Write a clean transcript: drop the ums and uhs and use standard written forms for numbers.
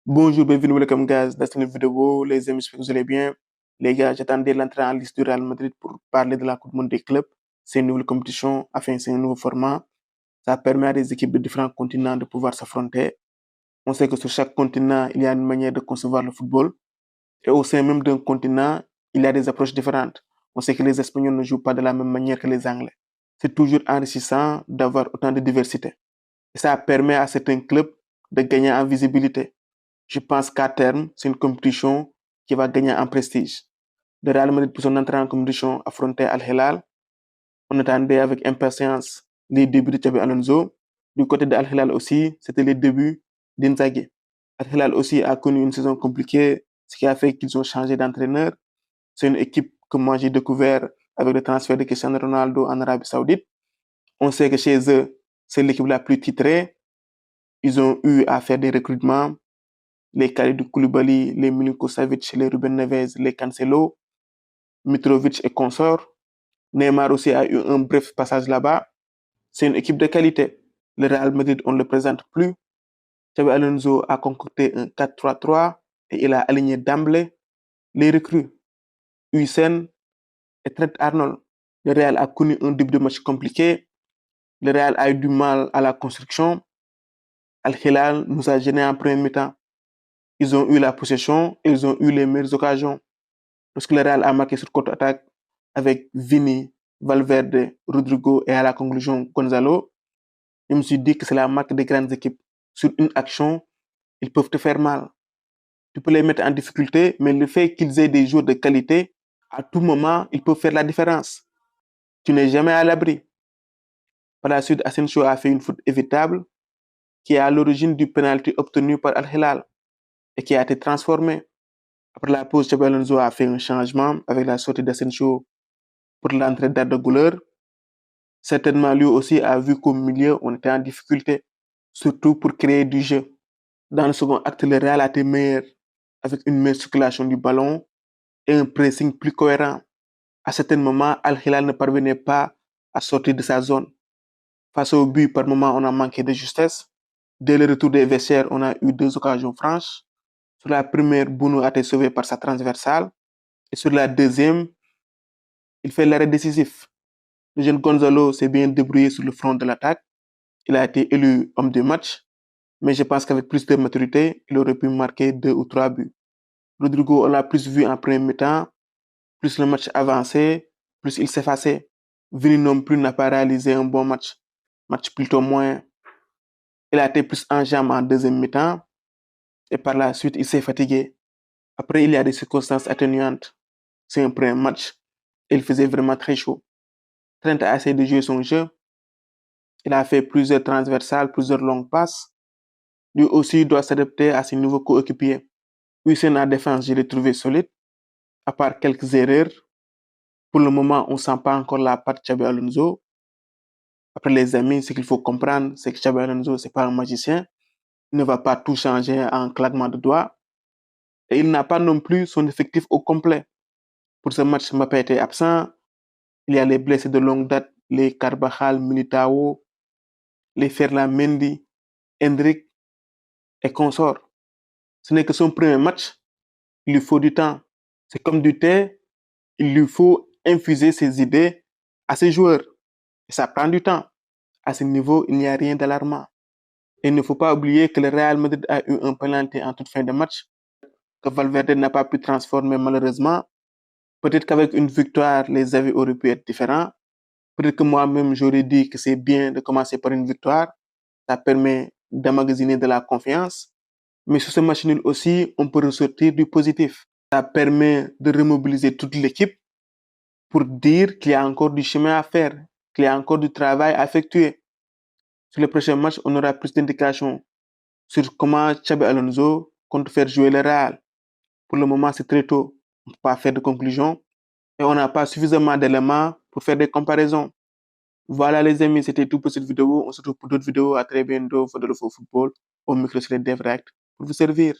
Bonjour, bienvenue, welcome guys dans cette nouvelle vidéo. Les amis, j'espère que vous allez bien. Les gars, j'attendais l'entrée en liste du Real Madrid pour parler de la Coupe du Monde des clubs. C'est une nouvelle compétition, enfin c'est un nouveau format. Ça permet à des équipes de différents continents de pouvoir s'affronter. On sait que sur chaque continent, il y a une manière de concevoir le football. Et au sein même d'un continent, il y a des approches différentes. On sait que les Espagnols ne jouent pas de la même manière que les Anglais. C'est toujours enrichissant d'avoir autant de diversité. Et ça permet à certains clubs de gagner en visibilité. Je pense qu'à terme, c'est une compétition qui va gagner en prestige. Le Real Madrid, pour son entrée en compétition, affrontait Al Hilal. On attendait avec impatience les débuts de Xabi Alonso. Du côté de Al Hilal aussi, c'était les débuts d'Inzaghi. Al Hilal aussi a connu une saison compliquée, ce qui a fait qu'ils ont changé d'entraîneur. C'est une équipe que moi j'ai découvert avec le transfert de Cristiano Ronaldo en Arabie Saoudite. On sait que chez eux, c'est l'équipe la plus titrée. Ils ont eu à faire des recrutements, les Kalidou Koulibaly, les Milinko Savic, les Ruben Neves, les Cancelo, Mitrovic et consorts. Neymar aussi a eu un bref passage là-bas. C'est une équipe de qualité. Le Real Madrid, on ne le présente plus. Xabi Alonso a concocté un 4-3-3 et il a aligné d'emblée les recrues. Hussein et Trent Arnold. Le Real a connu un début de match compliqué. Le Real a eu du mal à la construction. Al Hilal nous a gênés en première mi-temps. Ils ont eu la possession et ils ont eu les meilleures occasions. Lorsque le Real a marqué sur contre-attaque avec Vini, Valverde, Rodrigo et à la conclusion Gonzalo, je me suis dit que c'est la marque des grandes équipes. Sur une action, ils peuvent te faire mal. Tu peux les mettre en difficulté, mais le fait qu'ils aient des joueurs de qualité, à tout moment, ils peuvent faire la différence. Tu n'es jamais à l'abri. Par la suite, Asensio a fait une faute évitable qui est à l'origine du penalty obtenu par Al Hilal et qui a été transformé. Après la pause, Xabi Alonso a fait un changement avec la sortie d'Asensio pour l'entrée d'Arda Güler. Certainement, lui aussi a vu qu'au milieu, on était en difficulté, surtout pour créer du jeu. Dans le second acte, le Real a été meilleur avec une meilleure circulation du ballon et un pressing plus cohérent. À certains moments, Al Hilal ne parvenait pas à sortir de sa zone. Face au but, par moments, on a manqué de justesse. Dès le retour des vestiaires, on a eu deux occasions franches. Sur la première, Bounou a été sauvé par sa transversale. Et sur la deuxième, il fait l'arrêt décisif. Le jeune Gonzalo s'est bien débrouillé sur le front de l'attaque. Il a été élu homme du match. Mais je pense qu'avec plus de maturité, il aurait pu marquer 2 ou 3 buts. Rodrigo, on l'a plus vu en premier mi-temps. Plus le match avançait, plus il s'effaçait. Vini non plus n'a pas réalisé un bon match. Match plutôt moyen. Il a été plus en jambes en deuxième mi-temps. Et par la suite, il s'est fatigué. Après, il y a des circonstances atténuantes. C'est un premier match. Il faisait vraiment très chaud. Trent a essayé de jouer son jeu. Il a fait plusieurs transversales, plusieurs longues passes. Lui aussi doit s'adapter à ses nouveaux coéquipiers. Hussein en défense, je l'ai trouvé solide, à part quelques erreurs. Pour le moment, on ne sent pas encore la patte Xabi Alonso. Après, les amis, ce qu'il faut comprendre, c'est que Xabi Alonso, ce n'est pas un magicien. Il ne va pas tout changer en un claquement de doigts. Et il n'a pas non plus son effectif au complet. Pour ce match, Mbappé était absent. Il y a les blessés de longue date, les Carvajal, Militao, les Ferland Mendy, Hendrik et consorts. Ce n'est que son premier match. Il lui faut du temps. C'est comme du thé. Il lui faut infuser ses idées à ses joueurs. Et ça prend du temps. À ce niveau, il n'y a rien d'alarmant. Et il ne faut pas oublier que le Real Madrid a eu un penalty en toute fin de match que Valverde n'a pas pu transformer malheureusement. Peut-être qu'avec une victoire, les avis auraient pu être différents. Peut-être que moi-même, j'aurais dit que c'est bien de commencer par une victoire. Ça permet d'emmagasiner de la confiance. Mais sur ce match nul aussi, on peut ressortir du positif. Ça permet de remobiliser toute l'équipe pour dire qu'il y a encore du chemin à faire, qu'il y a encore du travail à effectuer. Sur le prochain match, on aura plus d'indications sur comment Xabi Alonso compte faire jouer le Real. Pour le moment, c'est très tôt. On ne peut pas faire de conclusion et on n'a pas suffisamment d'éléments pour faire des comparaisons. Voilà les amis, c'était tout pour cette vidéo. On se retrouve pour d'autres vidéos. À très bientôt. Fodolo Football au micro sur les DevRact pour vous servir.